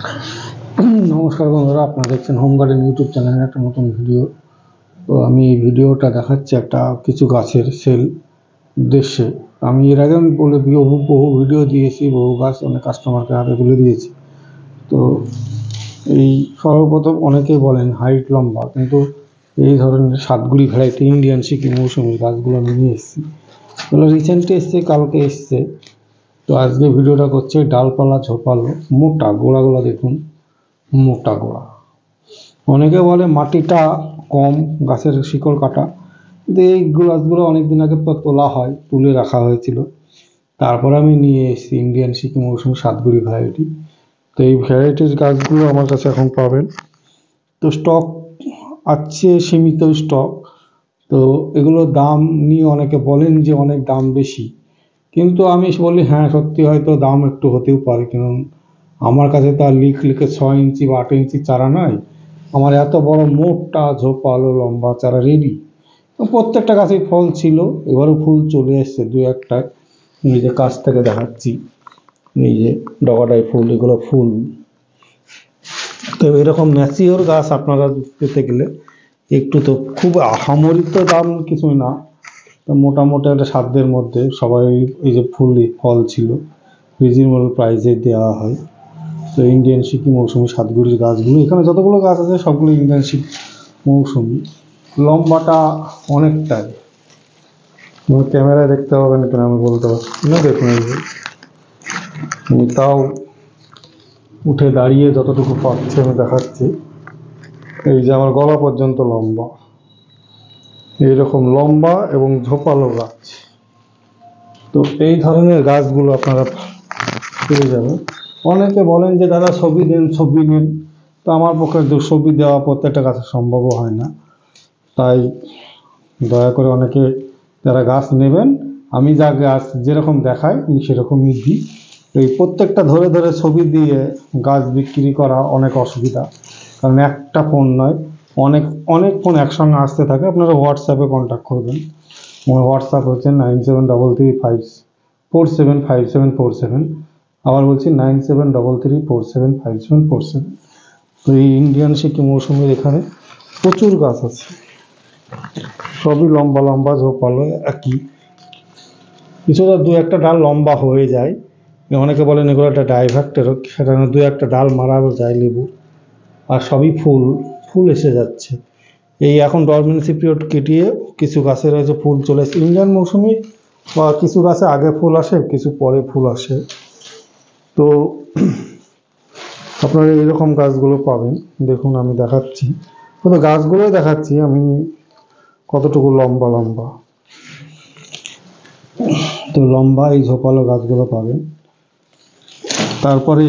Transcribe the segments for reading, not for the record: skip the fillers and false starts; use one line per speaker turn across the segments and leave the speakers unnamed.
নমস্কার বন্ধুরা, আপনারা দেখছেন হোম গার্ডেন ইউটিউব চ্যানেলের একটা নতুন ভিডিও। তো আমি এই ভিডিওটা দেখাচ্ছি একটা কিছু গাছের সেল উদ্দেশ্যে। আমি এর আগে বলে বহু ভিডিও দিয়েছি, বহু গাছ অনেক কাস্টমারকে হাতে তুলে দিয়েছি। তো এই সর্বপ্রথম অনেকেই বলেন হাইট লম্বা, কিন্তু এই ধরনের সাতগুড়ি ভ্যারাইটি ইন্ডিয়ান সিকি মৌসুমি গাছগুলো আমি নিয়ে এসেছি। এগুলো রিসেন্টলি এসছে, কালকে এসছে। তো আজকে ভিডিওটা করছে ডালপালা ঝোপালো, মোটা গোড়াগুলো দেখুন, মোটা গোড়া। অনেকে বলে মাটিটা কম, গাছের শিকড় কাটা, কিন্তু এই গাছগুলো অনেকদিন আগে তোলা হয়, তুলে রাখা হয়েছিল। তারপরে আমি নিয়ে এসেছি ইন্ডিয়ান সিকি মৌসুমি সাতগুড়ি ভ্যারাইটি। তো এই ভ্যারাইটির গাছগুলো আমার কাছে এখন পাবেন। তো স্টক আছে, সীমিত স্টক। তো এগুলোর দাম নিয়ে অনেকে বলেন যে অনেক দাম বেশি, কিন্তু আমি বলি হ্যাঁ, সত্যি হয়তো দাম একটু হতেও পারে, কারণ আমার কাছে তো আর লিখে 6 ইঞ্চি বা 8 ইঞ্চি চারা নয়। আমার এত বড় মোটা ঝোপালো লম্বা চারা রেডি। প্রত্যেকটা গাছেই ফল ছিল, এবারও ফুল চলে এসছে দু একটায়। এই যে কাছ থেকে দেখাচ্ছি, এই যে ডগাটায় ফুল, এগুলো ফুল। তো এরকম ম্যাচিওর গাছ আপনারা পেতে গেলে একটু, তো খুব আহামরি তো দাম কিছুই না, মোটামুটি একটা সাধ্যের মধ্যে সবাই এই যে ফল ছিল রিজনেবল প্রাইসে দেওয়া হয়। তো ইন্ডিয়ান সিকি মৌসুমি সাতগুড়ির গাছগুলো, এখানে যতগুলো গাছ আছে সবগুলো ইন্ডিয়ান সিকি মৌসুমি। লম্বাটা অনেকটাই, ক্যামেরায় দেখতে পাবেন কিনা আমি বলতে পারছি না। দেখুন এই যে আমি তাও উঠে দাঁড়িয়ে যতটুকু পাচ্ছি আমি দেখাচ্ছি। এই যে আমার গলা পর্যন্ত লম্বা, এইরকম লম্বা এবং ঝোপালো গাছ। তো এই ধরনের গাছগুলো আপনারা পেয়ে যাবেন। অনেকে বলেন যে দাদা ছবি দেন, ছবি নেন। তো আমার পক্ষে ছবি দেওয়া প্রত্যেকটা গাছে সম্ভবও হয় না, তাই দয়া করে অনেকে যারা গাছ নেবেন, আমি যা গাছ যেরকম দেখাই আমি সেরকমই দিই। এই প্রত্যেকটা ধরে ধরে ছবি দিয়ে গাছ বিক্রি করা অনেক অসুবিধা, কারণ একটা ফোন নয়, অনেক অনেক ফোন একসঙ্গে আসতে থাকে। আপনারা হোয়াটসঅ্যাপে কন্ট্যাক্ট করবেন। আমার হোয়াটসঅ্যাপ হচ্ছে 9733475747। আবার বলছি 9733475747। তো এই ইন্ডিয়ান সিকি মৌসুমির এখানে প্রচুর গাছ আছে, সবই লম্বা লম্বা ঝোপালো একই। কিছুটা দু একটা ডাল লম্বা হয়ে যায়, অনেকে বলেন এগুলো একটা ডাইভার্টের, সেটা দু একটা ডাল মারাও যায় লেবু। আর সবই ফুল, ফুল এসে যাচ্ছে। এই এখন ডরমেন্সি পিরিয়ড কেটিয়ে কিছু গাছের হয়েছে ফুল চলে এসেছে ইন্ডিয়ান মৌসুমি, বা কিছু গাছে আগে ফুল আসে, কিছু পরে ফুল আসে। তো আপনারা এইরকম গাছগুলো পাবেন। দেখুন আমি দেখাচ্ছি, তো গাছগুলোই দেখাচ্ছি আমি কতটুকু লম্বা লম্বা। তো লম্বা এই ঝোপালো গাছগুলো পাবেন। তারপরে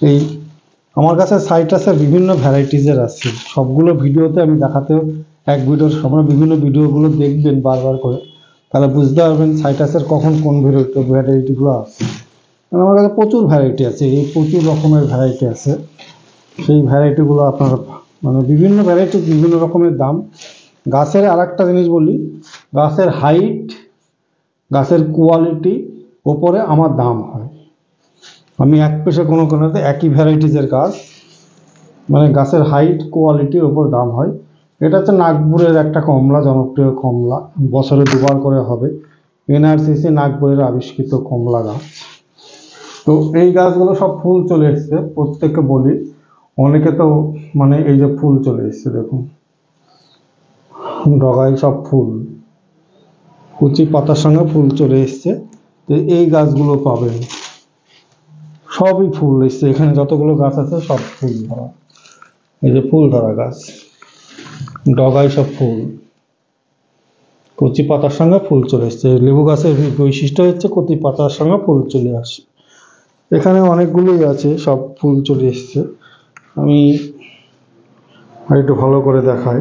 এই আমার কাছে সাইট্রাসের বিভিন্ন ভ্যারাইটিজের আছে, সবগুলো ভিডিওতে আমি দেখাতেও, এক ভিডিওর আপনারা বিভিন্ন ভিডিওগুলো দেখবেন বারবার করে, তাহলে বুঝতে পারবেন সাইট্রাসের কখন কোন ভ্যারাইটিগুলো আছে। কারণ আমার কাছে প্রচুর ভ্যারাইটি আছে, এই প্রচুর রকমের ভ্যারাইটি আছে। সেই ভ্যারাইটিগুলো আপনারা মানে বিভিন্ন ভ্যারাইটি, বিভিন্ন রকমের দাম। গাছের আর একটা জিনিস বলি, গাছের হাইট, গাছের কোয়ালিটি ওপরে আমার দাম হয়। আমি এক পেশে কোনো কোনোতে একই ভ্যারাইটিজের গাছ, মানে গাছের হাইট কোয়ালিটির ওপর দাম হয়। এটা হচ্ছে নাগপুরের একটা কমলা, জনপ্রিয় কমলা, বছরে দুবার করে হবে। এনআরসিসি নাগপুরের আবিষ্কৃত কমলা গাছ। তো এই গাছগুলো সব ফুল চলে এসছে, প্রত্যেককে বলি। অনেকে তো মানে এই যে ফুল চলে এসছে দেখুন, ডগায় সব ফুল, কুচি পাতার সঙ্গে ফুল চলে এসছে। তো এই গাছগুলো পাবেন, সবই ফুল এসছে। এখানে যতগুলো গাছ আছে সব ফুল ধরা, এই যে ফুল ধরা গাছ, ডগায় সব ফুল, কচি পাতার সঙ্গে ফুল চলে এসছে। লেবু গাছের বৈশিষ্ট্য হচ্ছে কচি পাতার সঙ্গে ফুল চলে আসে। এখানে অনেকগুলোই আছে, সব ফুল চলে এসছে। আমি একটু ভালো করে দেখাই,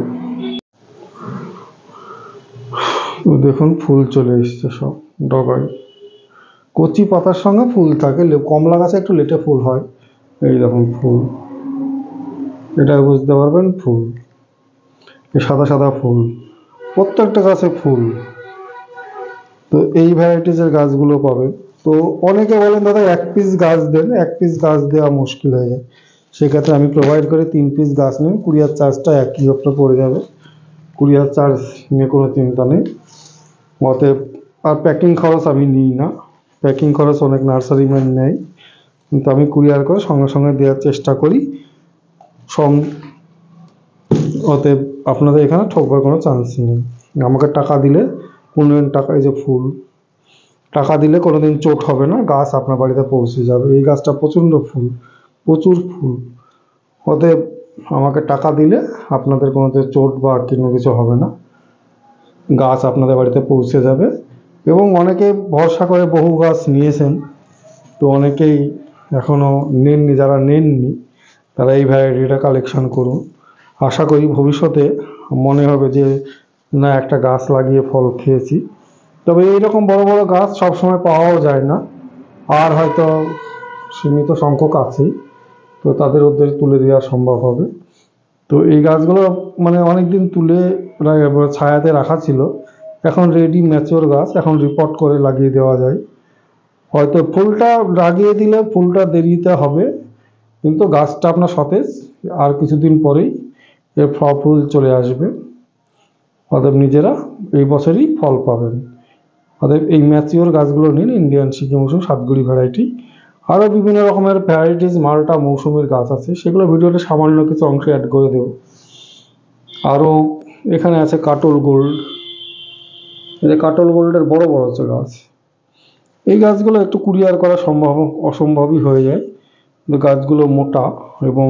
দেখুন ফুল চলে এসছে সব ডগায়, কচি পাতার সঙ্গে ফুল থাকে। কমলা গাছে একটু লেটে ফুল হয়, এই রকম ফুল, এটা বুঝতে পারবেন ফুল, সাদা সাদা ফুল, প্রত্যেকটা গাছে ফুল। তো এই ভ্যারাইটিসের গাছগুলো পাবেন। তো তো অনেকে বলেন দাদা 1 পিস গাছ দেন, 1 পিস গাছ দেওয়া মুশকিল হয়ে যায়। সেক্ষেত্রে আমি প্রোভাইড করি 3 পিস গাছ নিন, কুরিয়ার চার্জটা একই আপনার পড়ে যাবে। কুরিয়ার চার্জ নিয়ে কোনো চিন্তা নেই। অতএব আর প্যাকিং খরচ আমি নিই না, প্যাকিং খরচ অনেক নার্সারিম্যান নেয়, কিন্তু আমি কুরিয়ার করে সঙ্গে সঙ্গে দেওয়ার চেষ্টা করি। অতএব আপনাদের এখানে ঠকবার কোনো চান্স নেই। আমাকে টাকা দিলে কোনোদিন টাকায় যে ফুল টাকা দিলে কোনোদিন চোট হবে না, গাছ আপনার বাড়িতে পৌঁছে যাবে। এই গাছটা প্রচণ্ড ফুল, প্রচুর ফুল। অতএব আমাকে টাকা দিলে আপনাদের কোনো চোট বা কোনো কিছু হবে না, গাছ আপনাদের বাড়িতে পৌঁছে যাবে। এবং অনেকে ভরসা করে বহু গাছ নিয়েছেন, তো অনেকেই এখনও নেননি, যারা নেননি তারা এই ভ্যারাইটিটা কালেকশন করুন। আশা করি ভবিষ্যতে মনে হবে যে না, একটা গাছ লাগিয়ে ফল খেয়েছি। তবে এইরকম বড় বড় গাছ সবসময় পাওয়াও যায় না, আর হয়তো সীমিত সংখ্যক আছেই, তো তাদের উদ্দেশ্যে তুলে দেওয়া সম্ভব হবে। তো এই গাছগুলো মানে অনেক দিন তুলে প্রায় ছায়াতে রাখা ছিল, এখন রেডি ম্যাচিওর গাছ, এখন রিপোর্ট করে লাগিয়ে দেওয়া যায়। হয়তো ফুলটা লাগিয়ে দিলে ফুলটা দেরিতে হবে, কিন্তু গাছটা আপনার সতেজ, আর কিছুদিন পরেই এর ফুল চলে আসবে। অতএব নিজেরা এই বছরই ফল পাবেন। অতএব এই ম্যাচিওর গাছগুলো নিন, ইন্ডিয়ান সিকি মৌসুমি সাতগুড়ি ভ্যারাইটি। আরও বিভিন্ন রকমের ভ্যারাইটিস মাল্টা মৌসুমির গাছ আছে, সেগুলো ভিডিওতে সামান্য কিছু অংশ অ্যাড করে দেব। আরও এখানে আছে কাটল গোল্ড, এই যে কাটল গোল্ডের বড় বড় হচ্ছে গাছ। এই গাছগুলো একটু কুরিয়ার করা অসম্ভবই হয়ে যায়, কিন্তু গাছগুলো মোটা এবং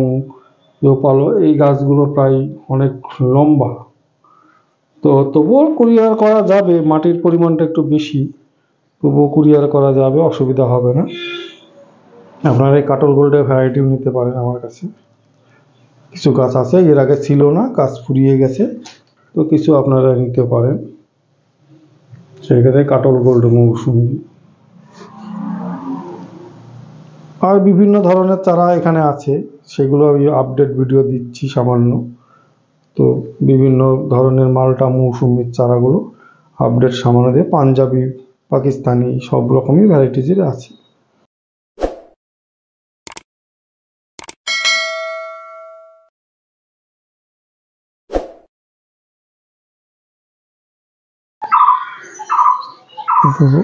ঝোপালো। এই গাছগুলো প্রায় অনেক লম্বা, তো তবুও কুরিয়ার করা যাবে, মাটির পরিমাণটা একটু বেশি, তবুও কুরিয়ার করা যাবে, অসুবিধা হবে না। আপনারা এই কাটল গোল্ডের ভ্যারাইটিও নিতে পারেন। আমার কাছে কিছু গাছ আছে, এর আগে ছিল না, গাছ ফুরিয়ে গেছে, তো কিছু আপনারা নিতে পারেন। সেক্ষেত্রে কাটল গোল্ড মৌসুমি আর বিভিন্ন ধরনের চারা এখানে আছে, সেগুলো আমি আপডেট ভিডিও দিচ্ছি সামান্য। তো বিভিন্ন ধরনের মাল্টা মৌসুমির চারাগুলো আপডেট সামান্য দিয়ে, পাঞ্জাবি, পাকিস্তানি সব রকমই ভ্যারাইটিজের আছে। এখানে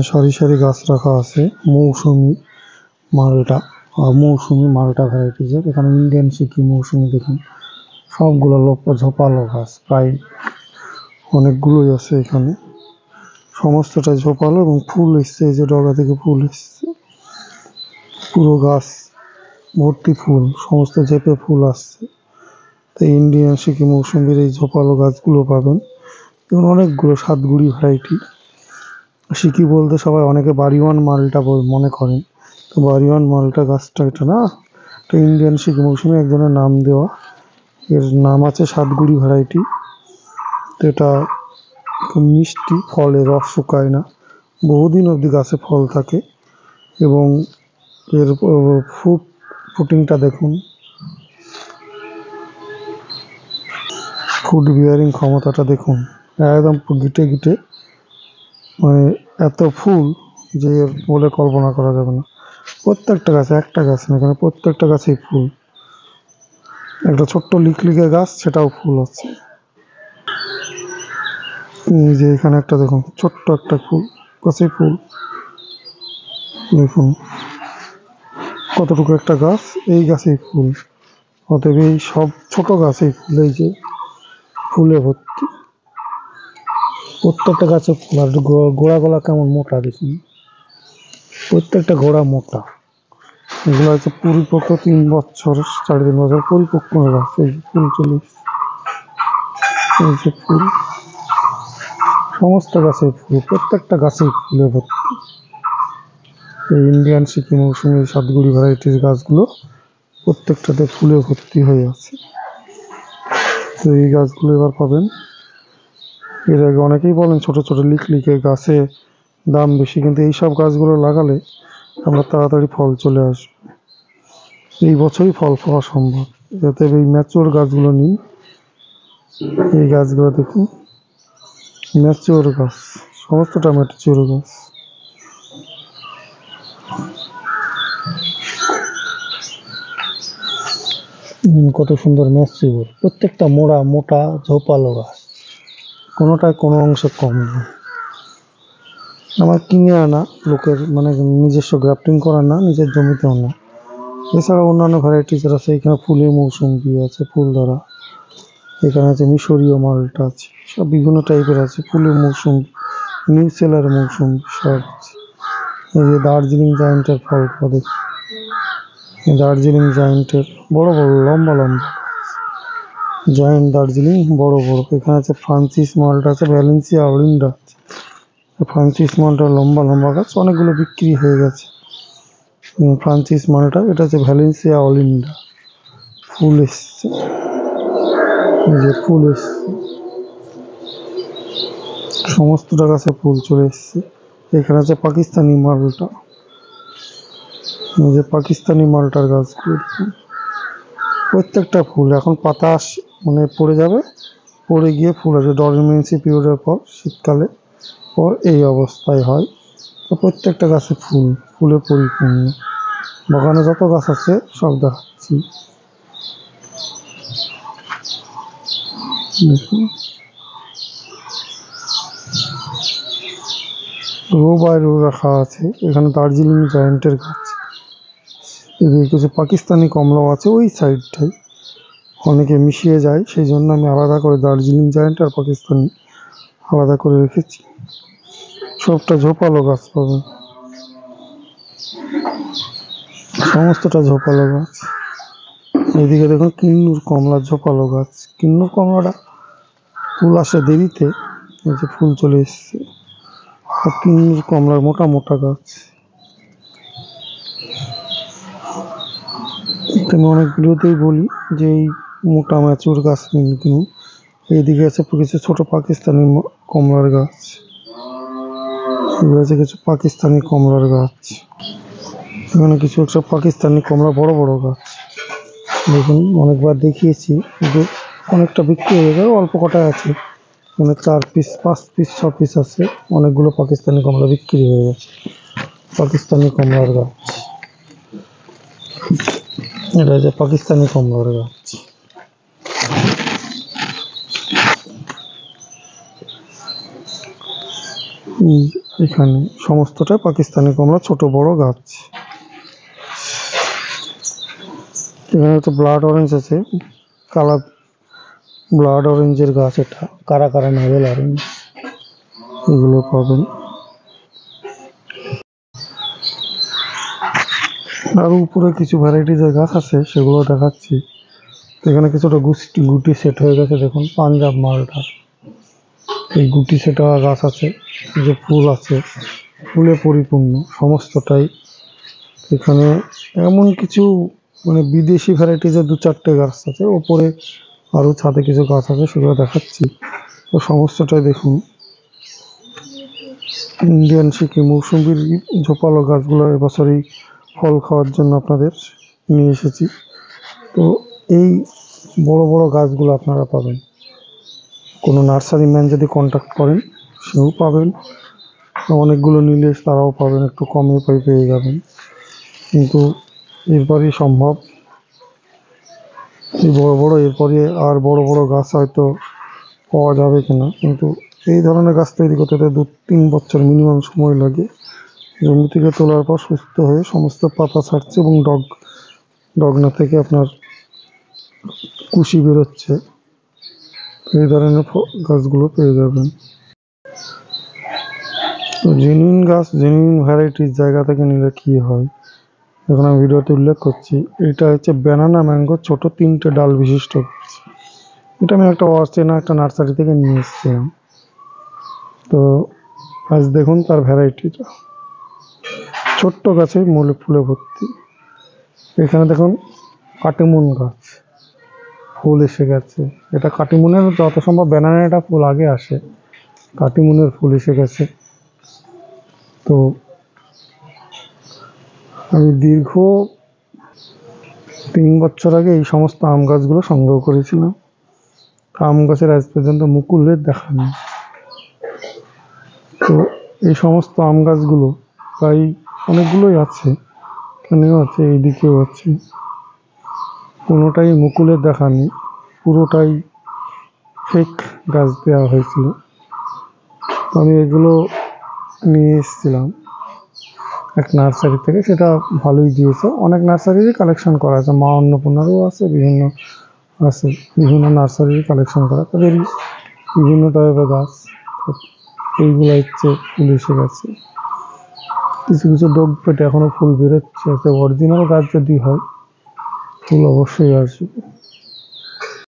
সারি সারি গাছ রাখা আছে মৌসুমি মালটা, আর মৌসুমি মালটা ভ্যারাইটিজের। এখানে ইন্ডিয়ান সিকি মৌসুমি দেখুন, সবগুলো ঝোপালো গাছ, প্রায় অনেকগুলোই আছে এখানে, সমস্তটাই ঝোপালো এবং ফুল এসছে, এই যে ডগা থেকে ফুল এসছে, পুরো গাছ ভর্তি ফুল, সমস্ত ঝেপে ফুল আসছে। তো ইন্ডিয়ান সিকি মৌসুমির এই ঝোপালো গাছগুলো পাবেন এবং অনেকগুলো সাতগুড়ি ভ্যারাইটি। সিকি বলতে সবাই অনেকে বাড়িওয়ান মালটা মনে করেন, তো বাড়িওয়ান মালটা গাছটা এটা না, এটা ইন্ডিয়ান সিকি মৌসুমি একজনের নাম দেওয়া, এর নাম আছে সাতগুড়ি ভ্যারাইটি। তো এটা খুব মিষ্টি, ফলে রস শুকায় না, বহুদিন অবধি গাছে ফল থাকে। এবং এর ফুটিংটা দেখুন, ফুড বিয়ারিং ক্ষমতাটা দেখুন, একদম গিটে গিটে, মানে এত ফুল যে বলে কল্পনা করা যাবে না। প্রত্যেকটা গাছে, একটা গাছ না, এখানে প্রত্যেকটা গাছেই ফুল। একটা ছোট্ট লিকলিকে গাছ, সেটাও ফুল আছে। এই যে এখানে একটা দেখুন, ছোট্ট একটা ফুল গাছে ফুল দেখুন, কতটুকু একটা গাছ, এই গাছেই ফুল। অতএব এই সব ছোট গাছেই ফুল, এই যে ফুলে ভর্তি, প্রত্যেকটা গাছে ফুল। আর গোড়াগুলা কেমন মোটা দেখুন, প্রত্যেকটা গোড়া মোটা। এগুলো হচ্ছে পরিপক্ক 3 বছর 3.5 বছর পরিপক্ক গাছ। এই ফুল চলে, এই যে ফুল, সমস্ত গাছের ফুল, প্রত্যেকটা গাছেই ফুলে ভর্তি। এই ইন্ডিয়ান সিকি মৌসুমি সাতগুড়ি ভ্যারাইটির গাছগুলো প্রত্যেকটাতে ফুলে ভর্তি হয়ে আছে। তো এই গাছগুলো এবার পাবেন। এর আগে অনেকেই বলেন ছোট ছোট লিকলিকে গাছে দাম বেশি, কিন্তু এইসব গাছগুলো লাগালে আপনার তাড়াতাড়ি ফল চলে আসবে, এই বছরই ফল পাওয়া সম্ভব। যাতে এই ম্যাচিওর গাছগুলো নিন, এই গাছগুলো দেখুন ম্যাচিওর গাছ, সমস্তটা ম্যাচিওর গাছ। কত সুন্দর ম্যাচিওর, প্রত্যেকটা মোড়া মোটা ঝোপালো গাছ, কোনোটায় কোনো অংশে কম নেই। আমার কিনে আনা, লোকের মানে নিজস্ব গ্রাফটিং করা না, নিজের জমিতেও না। এছাড়া অন্যান্য ভ্যারাইটিস আছে, এখানে ফুলের মৌসুমি আছে, ফুল ধরা, এখানে আছে মিশরীয় মালটা আছে, সব বিভিন্ন টাইপের আছে, ফুলের মৌসুমি, নিউ সেলার মৌসুমি সব আছে। এই যে দার্জিলিং জায়েন্টের ফল পাবে, দার্জিলিং জায়েন্টের বড় বড় লম্বা লম্বা জায়েন্ট দার্জিলিং বড় বড়। এখানে আছে ফ্রান্সিস মালটা আছে, ভ্যালেন্সিয়া অলিন্ডা আছে। ফ্রান্সিস মালটা লম্বা লম্বা গাছ, অনেকগুলো বিক্রি হয়ে গেছে। ফ্রান্সিস মালটা, এটা হচ্ছে ভ্যালেন্সিয়া অলিন্ডা, ফুল এসছে, এই যে ফুল এসছে, সমস্তটা গাছে ফুল চলে এসছে। এখানে আছে পাকিস্তানি মালটা, এই যে পাকিস্তানি মালটার গাছগুলো, প্রত্যেকটা ফুল এখন পাতা মানে পড়ে যাবে, পড়ে গিয়ে ফুল আছে। ডরমেন্সি পিরিয়ডের পর শীতকালে পর এই অবস্থায় হয়। তো প্রত্যেকটা গাছে ফুলে পরিপূর্ণ। বাগানে যত গাছ আছে সব দেখাচ্ছি। দেখুন রো বাই রো রাখা আছে। এখানে দার্জিলিং জায়েন্টের গাছ, এদিকে কিছু পাকিস্তানি কমলাও আছে ওই সাইডটাই, অনেকে মিশিয়ে যায়, সেই জন্য আমি আলাদা করে দার্জিলিং জায়েন্ট আর পাকিস্তানি আলাদা করে রেখেছি। সবটা ঝোপালো গাছ পাবেন, সমস্তটা ঝোপালো গাছ। এইদিকে দেখুন কিন্নুর কমলা, ঝোপালো গাছ। কিন্নুর কমলাটা ফুল আসে দেরিতে, এই যে ফুল চলে এসছে। আর কিন্নুর কমলার মোটা মোটা গাছ। আমি অনেক ভিডিওতেই বলি যে এই মোটা ম্যাচুর গাছ কিনুন। এইদিকে আছে কিছু ছোট পাকিস্তানি কমলার গাছ, এগুলো আছে কিছু পাকিস্তানি কমলার গাছ। এখানে কিছু একটা পাকিস্তানি কমলা বড় বড় গাছ, দেখুন অনেকবার দেখিয়েছি কিন্তু অনেকটা বিক্রি হয়ে গেছে, অল্প কটা আছে। মানে 4 পিস 5 পিস 6 পিস আছে, অনেকগুলো পাকিস্তানি কমলা বিক্রি হয়ে গেছে। পাকিস্তানি কমলার গাছ, এটা হচ্ছে পাকিস্তানি কমলার গাছ। এখানে সমস্তটা পাকিস্তানি কমলা, ছোট বড় গাছ। এখানে একটা ব্লাড অরেঞ্জ আছে, কালার ব্লাড অরেঞ্জের গাছ, এটা কারা কারা নাভেল অরেঞ্জ, এগুলো পাবেন। আর উপরে কিছু ভ্যারাইটিসের গাছ আছে, সেগুলো দেখাচ্ছি। এখানে কিছুটা গুটি সেট হয়ে গেছে, দেখুন পাঞ্জাব মালটা, এই গুটি সেট হওয়া গাছ আছে, যে ফুল আছে, ফুলে পরিপূর্ণ সমস্তটাই। এখানে এমন কিছু মানে বিদেশি ভ্যারাইটিসের 2-4টে গাছ আছে, ওপরে আরও ছাদে কিছু গাছ আছে, সেগুলো দেখাচ্ছি। তো সমস্তটাই দেখুন ইন্ডিয়ান সিকি মৌসুমির ঝোপালো গাছগুলো এবছরই ফল খাওয়ার জন্য আপনাদের নিয়ে এসেছি। তো এই বড় বড় গাছগুলো আপনারা পাবেন, কোনো নার্সারি ম্যান যদি কন্ট্যাক্ট করেন সেও পাবেন, অনেকগুলো নিলে তারাও পাবেন, একটু কমে পেয়ে যাবেন। কিন্তু এরপরই সম্ভব এই বড় এরপরে আর বড় বড় গাছ হয়তো পাওয়া যাবে কিনা, কিন্তু এই ধরনের গাছ তৈরি করতে 2-3 বছর মিনিমাম সময় লাগে। জমি থেকে তোলার পর সুস্থ হয়ে সমস্ত পাতা ছাড়ছে এবং ডগনা থেকে আপনার কুশি বেরোচ্ছে, এই ধরনের গাছগুলো পেয়ে যাবেন। তো জেনুইন গাছ, জেনুইন ভ্যারাইটির জায়গা থেকে নিলে কি হয়, এখন আমি ভিডিওতে উল্লেখ করছি। এটা হচ্ছে ব্যানানা ম্যাঙ্গো, ছোট 3টে ডাল বিশিষ্ট গাছ। এটা আমি একটা অচেনা একটা নার্সারি থেকে নিয়ে এসেছিলাম। তো আজ দেখুন তার ভ্যারাইটিটা, ছোট্ট গাছে মূলে ফুলে ভর্তি। এখানে দেখুন কাটিমুন গাছ, ফুল এসে গেছে। এটা কাটিমুনের যত সম্ভব ব্যানানাটা ফুল আগে আসে, কাটিমুনের ফুল এসে গেছে। তো আমি দীর্ঘ 3 বছর আগে এই সমস্ত আম গাছগুলো সংগ্রহ করেছিলাম। আম গাছের আজ পর্যন্ত মুকুলের দেখা নেই। তো এই সমস্ত আম গাছগুলো প্রায় অনেকগুলোই আছে, এখানেও আছে, এইদিকেও আছে, কোনোটাই মুকুলের দেখা নেই, পুরোটাই ফেক গাছ দেওয়া হয়েছিল। তো আমি এগুলো নিয়ে এসেছিলাম এক নার্সারি থেকে, সেটা ভালোই দিয়েছে। অনেক নার্সারিরই কালেকশন করা আছে, মা অন্নপূর্ণারও আছে, বিভিন্ন নার্সারির কালেকশন করা, তাদেরই বিভিন্ন টাইপের গাছ। এইগুলো হচ্ছে ফুল এসে গেছে, কিছু কিছু ডোগ পেটে এখনো ফুল বেরোচ্ছে। একটা অরিজিনাল গাছ যদি হয় ফুল অবশ্যই আসবে।